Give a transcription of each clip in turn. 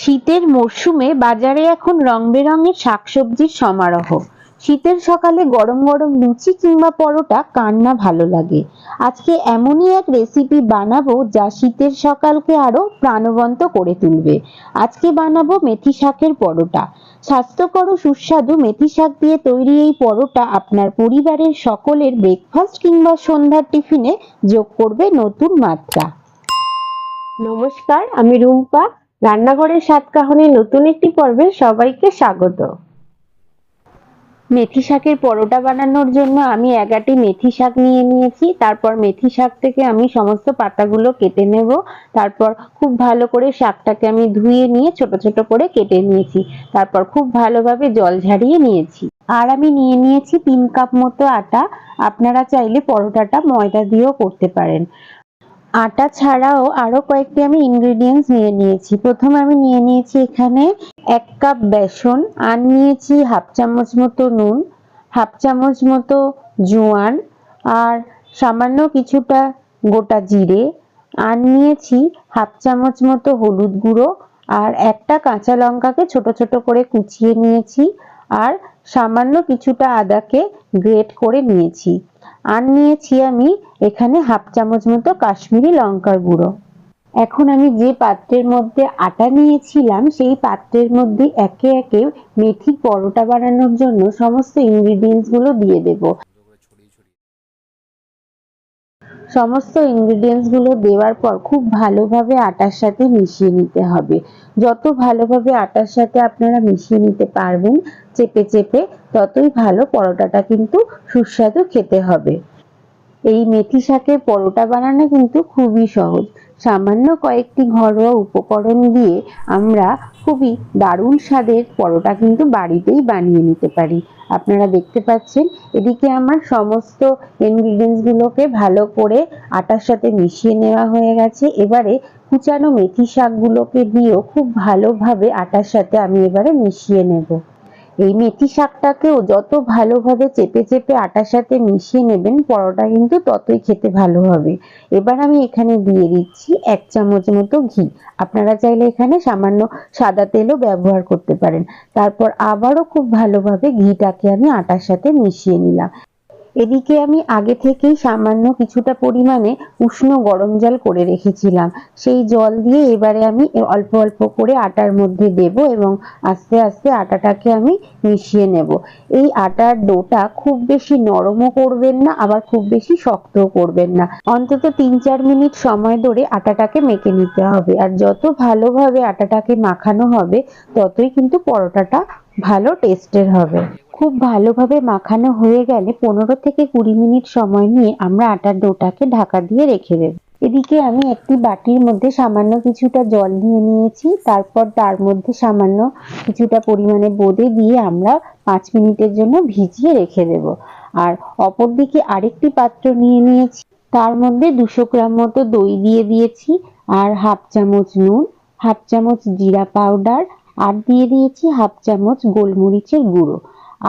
শীতের মরশুমে বাজারে এখন রং বেরঙের শাকসবজির সমারোহ। শীতের সকালে গরম গরম লুচি কিংবা পরোটা কার না ভালো লাগে। আজকে এমনই এক রেসিপি বানাবো যা শীতের সকালকে আরো প্রাণবন্ত করে তুলবে। আজকে বানাবো মেথি শাকের পরোটা। স্বাস্থ্যকর ও সুস্বাদু মেথি শাক দিয়ে তৈরি এই পরোটা আপনার পরিবারের সকলের ব্রেকফাস্ট কিংবা সন্ধ্যার টিফিনে যোগ করবে নতুন মাত্রা। নমস্কার, আমি রুম্পা। রান্নাঘরের সাতকাহনের নতুন একটি পর্বে সবাইকে স্বাগত। মেথি শাকের পরোটা বানানোর জন্য আমি 11টি মেথি শাক নিয়ে নিয়েছি। তারপর মেথি শাক থেকে আমি সমস্ত পাতাগুলো কেটে নেব। তারপর খুব ভালো করে শাকটাকে আমি ধুয়ে নিয়ে ছোট ছোট করে কেটে নিয়েছি। তারপর খুব ভালোভাবে জল ঝারিয়ে নিয়েছি। আর আমি নিয়ে নিয়েছি 3 কাপ মতো আটা। আপনারা চাইলে পরোটাটা ময়দা দিয়েও করতে পারেন। আটা ছাড়াও আরো কয়েকটি আমি ইনগ্রেডিয়েন্টস নিয়ে নিয়েছি। প্রথমে আমি নিয়ে নিয়েছি এখানে 1 কাপ বেসন, আর নিয়েছি হাফ চামচ মতো নুন, হাফ চামচ মতো জোয়ান, আর সামান্য কিছুটা গোটা জিরে, আর নিয়েছি হাফ চামচ মতো হলুদ গুঁড়ো, আর একটা কাঁচা লঙ্কাকে ছোট ছোট করে কুচিয়ে নিয়েছি, আর সামান্য কিছুটা আদাকে গ্রেট করে নিয়েছি, আর নিয়েছি আমি এখানে হাফ চামচ মতো কাশ্মীরি লঙ্কার গুঁড়ো। এখন আমি যে পাত্রের মধ্যে আটা নিয়েছিলাম সেই পাত্রের মধ্যে একে একে মেথি পরোটা বানানোর জন্য সমস্ত ইনগ্রেডিয়েন্টস গুলো দিয়ে দেব। সমস্ত ইনগ্রেডিয়েন্টস গুলো দেওয়ার পর খুব ভালোভাবে আটার সাথে মিশিয়ে নিতে হবে। যত ভালোভাবে আটার সাথে আপনারা মিশিয়ে নিতে পারবেন চেপে চেপে, ততই ভালো। পরোটাটা কিন্তু সুস্বাদু খেতে হবে। এই মেথি শাকের পরোটা বানানো কিন্তু খুবই সহজ। সামান্য কয়েকটি ঘরোয়া উপকরণ দিয়ে আমরা খুবই দারুণ স্বাদের পরোটা কিন্তু বাড়িতেই বানিয়ে নিতে পারি। আপনারা দেখতে পাচ্ছেন এদিকে আমার সমস্ত ইনগ্রেডিয়েন্টস গুলোকে ভালো করে আটার সাথে মিশিয়ে নেওয়া হয়ে গেছে। এবারে কুচানো মেথি শাকগুলোকে দিয়েও খুব ভালোভাবে আটার সাথে আমি এবারে মিশিয়ে নেব। এই মেথি শাকটাকেও যত ভালোভাবে চেপে চেপে আটার সাথে মিশিয়ে নেবেন, পরোটা কিন্তু ততই খেতে ভালো হবে। এবার আমি এখানে দিয়ে দিচ্ছি 1 চামচ মতো ঘি। আপনারা চাইলে এখানে সামান্য সাদা তেলও ব্যবহার করতে পারেন। তারপর আবারও খুব ভালোভাবে ঘিটাকে আমি আটার সাথে মিশিয়ে নিলাম। এদিকে আমি আগে থেকেই সামান্য কিছুটা পরিমাণে উষ্ণ গরম জল করে রেখেছিলাম। সেই জল দিয়ে এবারে আমি অল্প অল্প করে আটার মধ্যে দেব এবং আস্তে আস্তে আটাটাকে আমি মিশিয়ে নেব। এই আটার ডোটা খুব বেশি নরমও করবেন না, আবার খুব বেশি শক্তও করবেন না। অন্তত 3-4 মিনিট সময় ধরে আটাটাকে মেখে নিতে হবে। আর যত ভালোভাবে আটাটাকে মাখানো হবে ততই কিন্তু পরোটাটা ভালো টেস্টের হবে। খুব ভালোভাবে মাখানো হয়ে গেলে 15 থেকে 20 মিনিট সময় নিয়ে আমরা আটার ডোটাকে ঢাকা দিয়ে রেখে দেব। এদিকে আমি একটি বাটির মধ্যে সামান্য কিছুটা জল নিয়ে নিয়েছি। তারপর তার মধ্যে সামান্য কিছুটা পরিমাণে বোঁদে দিয়ে আমরা 5 মিনিটের জন্য ভিজিয়ে রেখে দেব। আর অপরদিকে আরেকটি পাত্র নিয়ে নিয়েছি, তার মধ্যে 200 গ্রাম মতো দই দিয়ে দিয়েছি, আর হাফ চামচ নুন, হাফ চামচ জিরা পাউডার, আর দিয়ে দিয়েছি হাফ চামচ গোলমরিচের গুঁড়ো,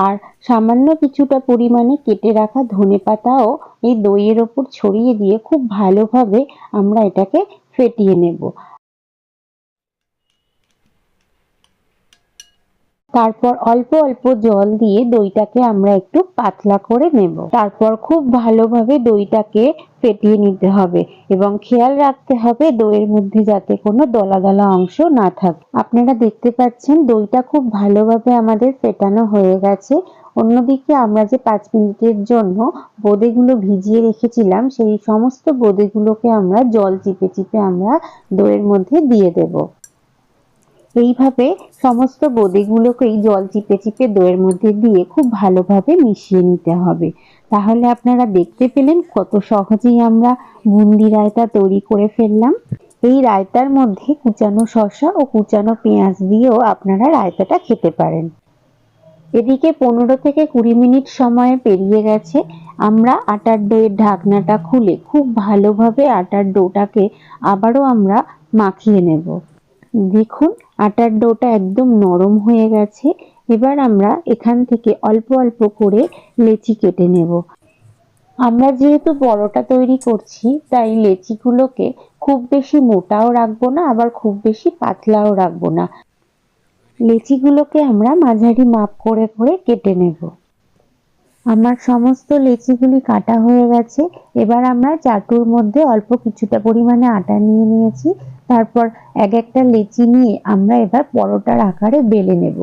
আর সামান্য কিছুটা পরিমাণে কেটে রাখা ধনেপাতাও এই দইয়ের ওপর ছড়িয়ে দিয়ে খুব ভালোভাবে আমরা এটাকে ফেটিয়ে নেব। তারপর অল্প অল্প জল দিয়ে দইটাকে আমরা একটু পাতলা করে নেব। তারপর খুব ভালোভাবে দইটাকে ফেটিয়ে নিতে হবে এবং খেয়াল রাখতে হবে দইয়ের মধ্যে যাতে কোনো দলা দলা অংশ না থাকে। আপনারা দেখতে পাচ্ছেন দইটা খুব ভালোভাবে আমাদের ফেটানো হয়ে গেছে। অন্যদিকে আমরা যে 5 মিনিটের জন্য বোঁদেগুলো ভিজিয়ে রেখেছিলাম সেই সমস্ত বোঁদেগুলোকে আমরা জল চিপে চিপে আমরা দইয়ের মধ্যে দিয়ে দেব। এইভাবে সমস্ত বোঁদেগুলোকেই জল চিপে চিপে দইয়ের মধ্যে দিয়ে খুব ভালোভাবে মিশিয়ে নিতে হবে। তাহলে আপনারা দেখতে পেলেন কত সহজেই আমরা বুন্দি রায়তা তৈরি করে ফেললাম। এই রায়তার মধ্যে কুচানো শসা ও কুচানো পেঁয়াজ দিয়েও আপনারা রায়তাটা খেতে পারেন। এদিকে 15 থেকে 20 মিনিট সময় পেরিয়ে গেছে। আমরা আটার ডোয়ের ঢাকনাটা খুলে খুব ভালোভাবে আটার ডোটাকে আবারও আমরা মাখিয়ে নেব। দেখুন আটার ডোটা একদম নরম হয়ে গেছে। এবার আমরা এখান থেকে অল্প অল্প করে লেচি কেটে নেব। আমরা যেহেতু পরোটা তৈরি করছি, তাই লেচিগুলোকে খুব বেশি মোটাও রাখবো না, আবার খুব বেশি পাতলাও রাখবো না। লেচিগুলোকে আমরা মাঝারি মাপ করে করে কেটে নেব। আমার সমস্ত লেচিগুলি কাটা হয়ে গেছে। এবার আমরা চাটুর মধ্যে অল্প কিছুটা পরিমাণে আটা নিয়ে নিয়েছি। তারপর এক একটা লেচি নিয়ে আমরা এবার পরোটার আকারে বেলে নেব।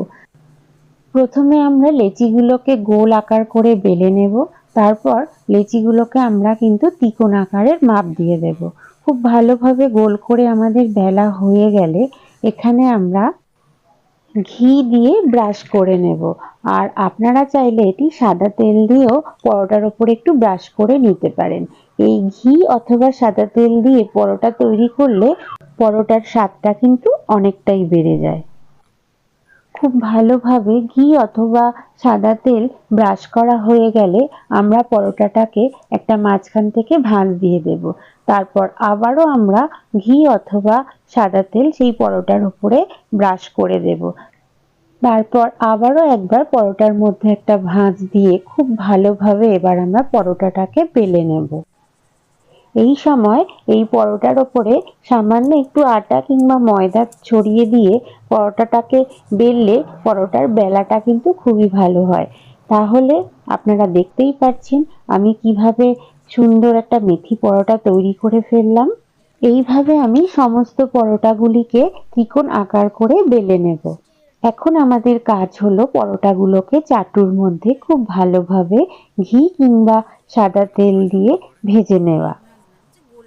প্রথমে আমরা লেচিগুলোকে গোল আকার করে বেলে নেব। তারপর লেচিগুলোকে আমরা কিন্তু ত্রিকোণ আকারের মাপ দিয়ে দেব। খুব ভালোভাবে গোল করে আমাদের বেলা হয়ে গেলে এখানে আমরা ঘি দিয়ে ব্রাশ করে নেব। আর আপনারা চাইলে এটি সাদা তেল দিয়েও পরোটার ওপরে একটু ব্রাশ করে নিতে পারেন। এই ঘি অথবা সাদা তেল দিয়ে পরোটা তৈরি করলে পরোটার স্বাদটা কিন্তু অনেকটাই বেড়ে যায়। খুব ভালোভাবে ঘি অথবা সাদা তেল ব্রাশ করা হয়ে গেলে আমরা পরোটাটাকে একটা মাঝখান থেকে ভাঁজ দিয়ে দেব। তারপর আবারও আমরা ঘি অথবা সাদা তেল সেই পরোটার উপরে ব্রাশ করে দেব। তারপর আবারও একবার পরোটার মধ্যে একটা ভাঁজ দিয়ে খুব ভালোভাবে এবার আমরা পরোটাটাকে বেলে নেব। এই সময় এই পরোটার ওপরে সামান্য একটু আটা কিংবা ময়দা ছড়িয়ে দিয়ে পরোটাটাকে বেললে পরোটার বেলাটা কিন্তু খুবই ভালো হয়। তাহলে আপনারা দেখতেই পাচ্ছেন আমি কিভাবে সুন্দর একটা মেথি পরোটা তৈরি করে ফেললাম। এইভাবে আমি সমস্ত পরোটাগুলিকে ত্রিকোণ আকার করে বেলে নেব। এখন আমাদের কাজ হলো পরোটাগুলোকে চাটুর মধ্যে খুব ভালোভাবে ঘি কিংবা সাদা তেল দিয়ে ভেজে নেওয়া।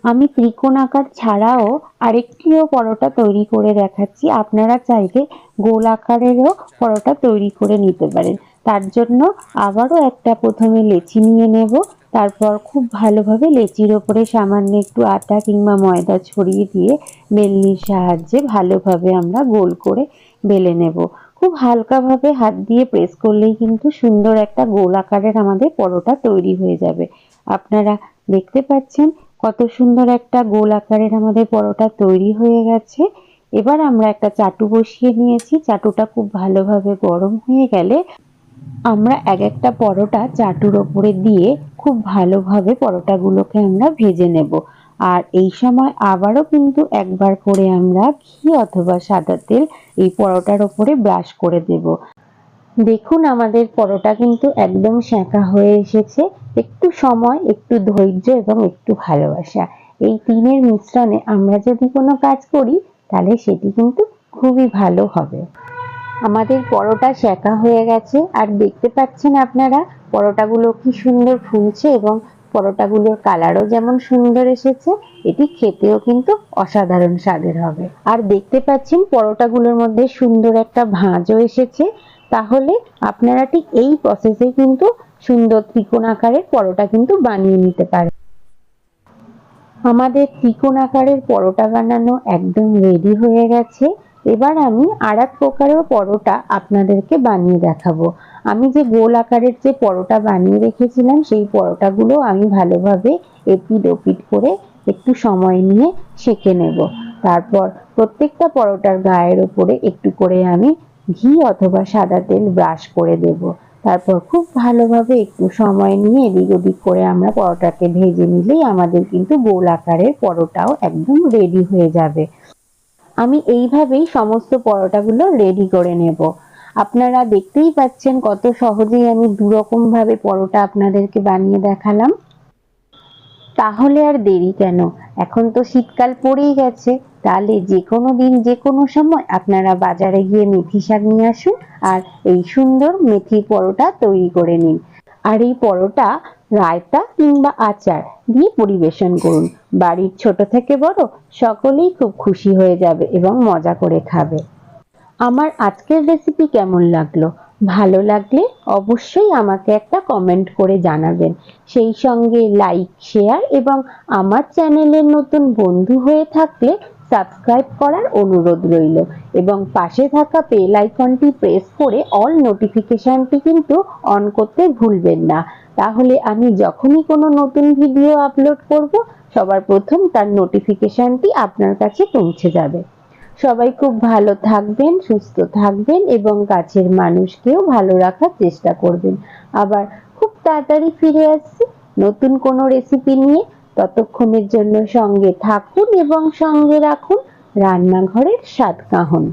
আমি ত্রিকোণ আকার ছাড়াও আরেকটিও পরোটা তৈরি করে দেখাচ্ছি। আপনারা চাইলে গোল আকারেরও পরোটা তৈরি করে নিতে পারেন। তার জন্য আবারও একটা প্রথমে লেচি নিয়ে নেব। তারপর খুব ভালোভাবে লেচির ওপরে সামান্য একটু আটা কিংবা ময়দা ছড়িয়ে দিয়ে বেলনির সাহায্যে ভালোভাবে আমরা গোল করে বেলে নেব। খুব হালকাভাবে হাত দিয়ে প্রেস করলেই কিন্তু সুন্দর একটা গোল আকারের আমাদের পরোটা তৈরি হয়ে যাবে। আপনারা দেখতে পাচ্ছেন কত সুন্দর একটা গোল আকারের আমাদের পরোটা তৈরি হয়ে গেছে। এবার আমরা একটা চাটু বসিয়ে নিয়েছি। চাটুটা খুব ভালোভাবে গরম হয়ে গেলে আমরা এক একটা পরোটা চাটুর ওপরে দিয়ে খুব ভালোভাবে পরোটাগুলোকে আমরা ভেজে নেব। আর এই সময় আবারও কিন্তু একবার করে আমরা ঘি অথবা সাদা তেল এই পরোটার ওপরে ব্রাশ করে দেব। দেখুন আমাদের পরোটা কিন্তু একদম সেঁকা হয়ে এসেছে। একটু সময়, একটু ধৈর্য এবং একটু ভালোবাসা, এই তিনের মিশ্রণে আমরা যদি কোনো কাজ করি তাহলে সেটি কিন্তু খুবই ভালো হবে। আমাদের পরোটা সেঁকা হয়ে গেছে আর দেখতে পাচ্ছেন আপনারা পরোটাগুলো কি সুন্দর ফুলছে এবং পরোটাগুলোর কালারও যেমন সুন্দর এসেছে, এটি খেতেও কিন্তু অসাধারণ স্বাদের হবে। আর দেখতে পাচ্ছেন পরোটাগুলোর মধ্যে সুন্দর একটা ভাঁজও এসেছে। তাহলে আপনারা ঠিক এই প্রসেসে কিন্তু সুন্দর ত্রিকোণ আকারের পরোটা কিন্তু বানিয়ে নিতে পারেন। আমাদের ত্রিকোণ আকারের পরোটা বানানো একদম রেডি হয়ে গেছে। এবার আমি আরেক প্রকারের পরোটা আপনাদেরকে বানিয়ে দেখাবো। আমি যে গোল আকারের যে পরোটা বানিয়ে রেখেছিলাম সেই পরোটাগুলো আমি ভালোভাবে এপিট ওপিট করে একটু সময় নিয়ে সেঁকে নেব। তারপর প্রত্যেকটা পরোটার গায়ের ওপরে একটু করে আমি ঘি অথবা সাদা তেল ব্রাশ করে দেব। তারপর খুব ভালোভাবে একটু সময় নিয়ে এদিক ওদিক করে আমরা পরোটাকে ভেজে নিলেই আমাদের কিন্তু গোল আকারের পরোটাও একদম রেডি হয়ে যাবে। আমি এইভাবেই সমস্ত পরোটাগুলো রেডি করে নেব। আপনারা দেখতেই পাচ্ছেন কত সহজেই আমি দুরকম ভাবে পরোটা আপনাদেরকে বানিয়ে দেখালাম। তাহলে আর দেরি কেন, এখন তো শীতকাল পড়েই গেছে। তাহলে যে কোনো দিন যে কোনো সময় আপনারা বাজারে গিয়ে মেথি শাক নিয়ে আসুন আর এই সুন্দর মেথির পরোটা তৈরি করে নিন। আর এই পরোটা রায়তা কিংবা আচার দিয়ে পরিবেশন করুন। বাড়ির ছোট থেকে বড় সকলেই খুব খুশি হয়ে যাবে এবং মজা করে খাবে। আমার আজকের রেসিপি কেমন লাগলো? ভালো লাগলে অবশ্যই আমাকে একটা কমেন্ট করে জানাবেন। সেই সঙ্গে লাইক, শেয়ার এবং আমার চ্যানেলের নতুন বন্ধু হয়ে থাকলে সাবস্ক্রাইব করার অনুরোধ রইল এবং পাশে থাকা বেল আইকনটি প্রেস করে অল নোটিফিকেশনটি কিন্তু অন করতে ভুলবেন না। তাহলে আমি যখনই কোনো নতুন ভিডিও আপলোড করব সবার প্রথম তার নোটিফিকেশনটি আপনার কাছে পৌঁছে যাবে। সবাই খুব ভালো থাকবেন, সুস্থ থাকবেন এবং কাছের মানুষকেও ভালো রাখার চেষ্টা করবেন। আবার খুব তাড়াতাড়ি ফিরে আসছি নতুন কোনো রেসিপি নিয়ে। ততক্ষণের জন্য সঙ্গে থাকুন এবং সঙ্গে রাখুন রান্নাঘরের স্বাদ কাহন।